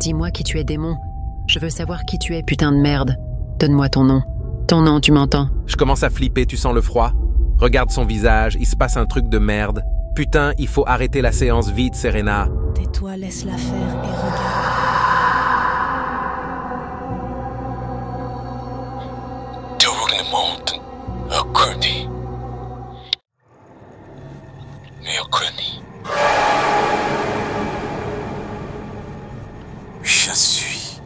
Dis-moi qui tu es, démon. Je veux savoir qui tu es, putain de merde. Donne-moi ton nom. Ton nom, tu m'entends? Je commence à flipper, tu sens le froid? Regarde son visage, il se passe un truc de merde. Putain, il faut arrêter la séance vite, Serena. Tais-toi, laisse-la faire et regarde. Tout le monde a connu. Je suis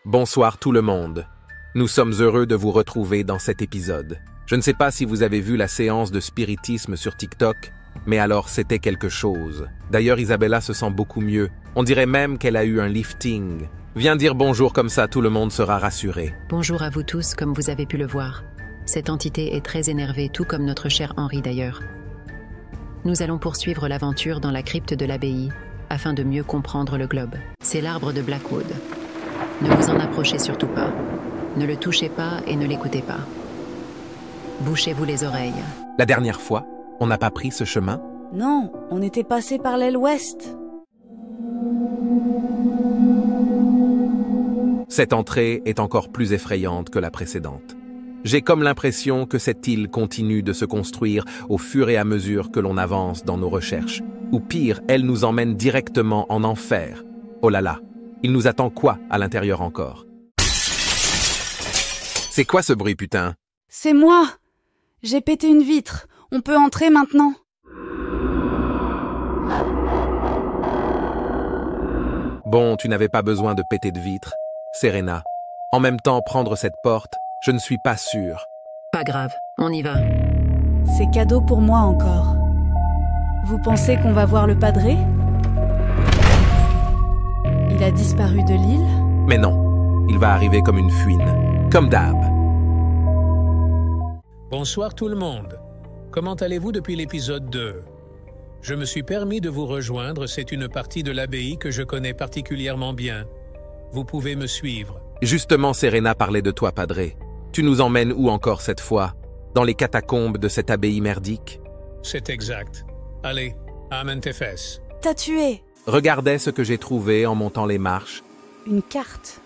Bonsoir tout le monde. Nous sommes heureux de vous retrouver dans cet épisode. Je ne sais pas si vous avez vu la séance de spiritisme sur TikTok, mais alors c'était quelque chose. D'ailleurs, Isabella se sent beaucoup mieux. On dirait même qu'elle a eu un lifting. Viens dire bonjour, comme ça tout le monde sera rassuré. Bonjour à vous tous, comme vous avez pu le voir. Cette entité est très énervée, tout comme notre cher Henri d'ailleurs. Nous allons poursuivre l'aventure dans la crypte de l'abbaye, afin de mieux comprendre le globe. C'est l'arbre de Blackwood. Ne vous en approchez surtout pas. Ne le touchez pas et ne l'écoutez pas. Bouchez-vous les oreilles. La dernière fois, on n'a pas pris ce chemin? Non, on était passé par l'aile ouest. Cette entrée est encore plus effrayante que la précédente. J'ai comme l'impression que cette île continue de se construire au fur et à mesure que l'on avance dans nos recherches. Ou pire, elle nous emmène directement en enfer. Oh là là, il nous attend quoi à l'intérieur encore? C'est quoi ce bruit, putain? C'est moi. J'ai pété une vitre. On peut entrer maintenant. Bon, tu n'avais pas besoin de péter de vitre, Serena. En même temps, prendre cette porte, je ne suis pas sûr. Pas grave, on y va. C'est cadeau pour moi encore. Vous pensez qu'on va voir le padré? Il a disparu de l'île? Mais non, il va arriver comme une fuine, comme d'hab. Bonsoir tout le monde. Comment allez-vous depuis l'épisode 2? Je me suis permis de vous rejoindre, c'est une partie de l'abbaye que je connais particulièrement bien. Vous pouvez me suivre. Justement, Serena parlait de toi, Padré. Tu nous emmènes où encore cette fois? Dans les catacombes de cette abbaye merdique? C'est exact. Allez, amène tes fesses. T'as tué. Regardez ce que j'ai trouvé en montant les marches. Une carte.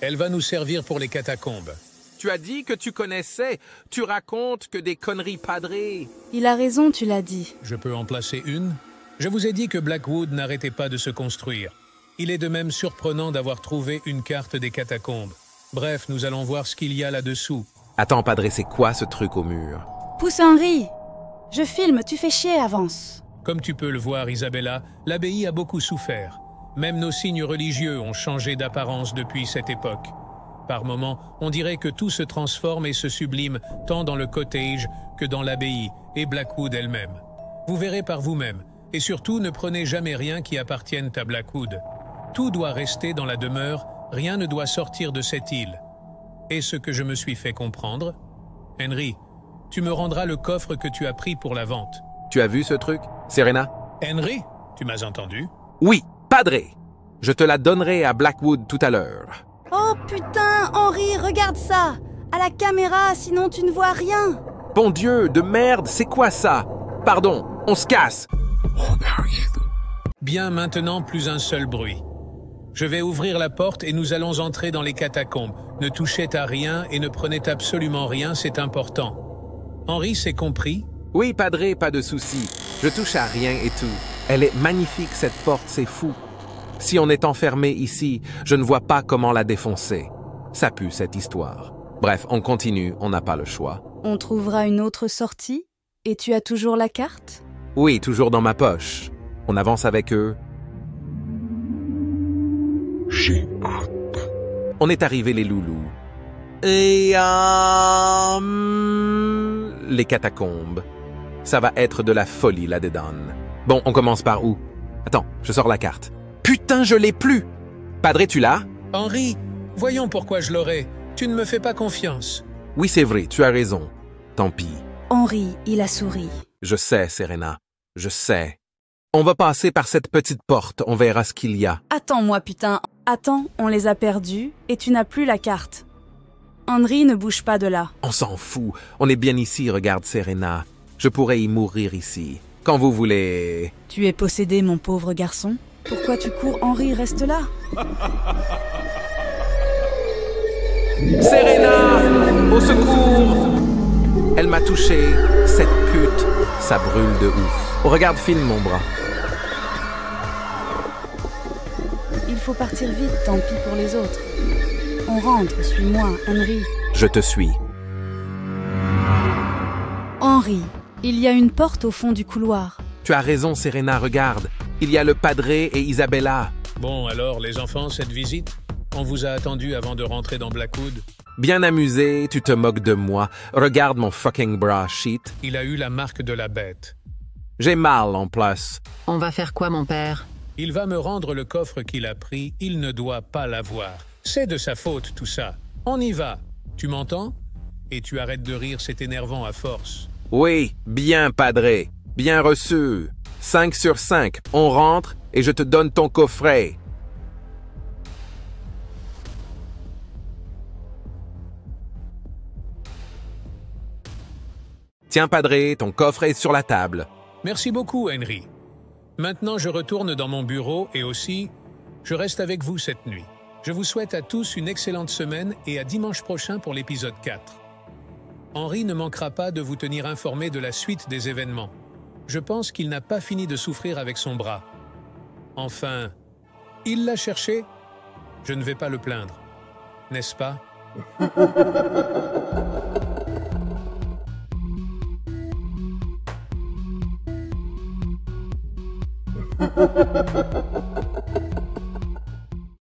Elle va nous servir pour les catacombes. Tu as dit que tu connaissais. Tu racontes que des conneries, Padré. Il a raison, tu l'as dit. Je peux en placer une? Je vous ai dit que Blackwood n'arrêtait pas de se construire. Il est de même surprenant d'avoir trouvé une carte des catacombes. Bref, nous allons voir ce qu'il y a là-dessous. Attends, Padré, c'est quoi ce truc au mur? Pousse Henri. Je filme, tu fais chier, avance. Comme tu peux le voir, Isabella, l'abbaye a beaucoup souffert. Même nos signes religieux ont changé d'apparence depuis cette époque. Par moments, on dirait que tout se transforme et se sublime tant dans le cottage que dans l'abbaye et Blackwood elle-même. Vous verrez par vous-même. Et surtout, ne prenez jamais rien qui appartienne à Blackwood. Tout doit rester dans la demeure, rien ne doit sortir de cette île. Et ce que je me suis fait comprendre? Henry, tu me rendras le coffre que tu as pris pour la vente. Tu as vu ce truc, Serena? Henry, tu m'as entendu? Oui, Padré. Je te la donnerai à Blackwood tout à l'heure. Oh putain, Henri, regarde ça. À la caméra, sinon tu ne vois rien. Bon Dieu, de merde, c'est quoi ça? Pardon, on se casse. Bien, maintenant, plus un seul bruit. Je vais ouvrir la porte et nous allons entrer dans les catacombes. Ne touchez à rien et ne prenez absolument rien, c'est important. Henri, c'est compris? Oui, Padré, pas de souci. Je touche à rien et tout. Elle est magnifique, cette porte, c'est fou. Si on est enfermé ici, je ne vois pas comment la défoncer. Ça pue, cette histoire. Bref, on continue, on n'a pas le choix. On trouvera une autre sortie? Et tu as toujours la carte? Oui, toujours dans ma poche. On avance avec eux. j'écoute. On est arrivé les loulous. Et les catacombes. Ça va être de la folie là-dedans. Bon, on commence par où? Attends, je sors la carte. Putain, je l'ai plus! Padré, tu l'as? Henri, voyons pourquoi je l'aurais. Tu ne me fais pas confiance. Oui, c'est vrai, tu as raison. Tant pis. Henri, il a souri. Je sais, Serena. Je sais. On va passer par cette petite porte, on verra ce qu'il y a. Attends-moi, putain. Attends, on les a perdus et tu n'as plus la carte. Henry ne bouge pas de là. On s'en fout. On est bien ici, regarde Serena. Je pourrais y mourir ici. Quand vous voulez... Tu es possédé, mon pauvre garçon. Pourquoi tu cours, Henry? Reste là. Serena! Au secours! Elle m'a touché. Cette pute, ça brûle de ouf. Oh, regarde, filme mon bras. Il faut partir vite, tant pis pour les autres. On rentre, suis-moi, Henry. Je te suis. Henry, il y a une porte au fond du couloir. Tu as raison, Serena, regarde. Il y a le Padre et Isabella. Bon, alors, les enfants, cette visite? On vous a attendu avant de rentrer dans Blackwood. Bien amusé, tu te moques de moi. Regarde mon fucking bra sheet. Il a eu la marque de la bête. J'ai mal en plus. On va faire quoi, mon père? Il va me rendre le coffre qu'il a pris. Il ne doit pas l'avoir. C'est de sa faute, tout ça. On y va. Tu m'entends? Et tu arrêtes de rire, c'est énervant à force. Oui, bien, Padre. Bien reçu. 5 sur 5. On rentre et je te donne ton coffret. Tiens, Padre, ton coffret est sur la table. Merci beaucoup, Henry. Maintenant, je retourne dans mon bureau et aussi, je reste avec vous cette nuit. Je vous souhaite à tous une excellente semaine et à dimanche prochain pour l'épisode 4. Henry ne manquera pas de vous tenir informé de la suite des événements. Je pense qu'il n'a pas fini de souffrir avec son bras. Enfin, il l'a cherché. Je ne vais pas le plaindre. N'est-ce pas?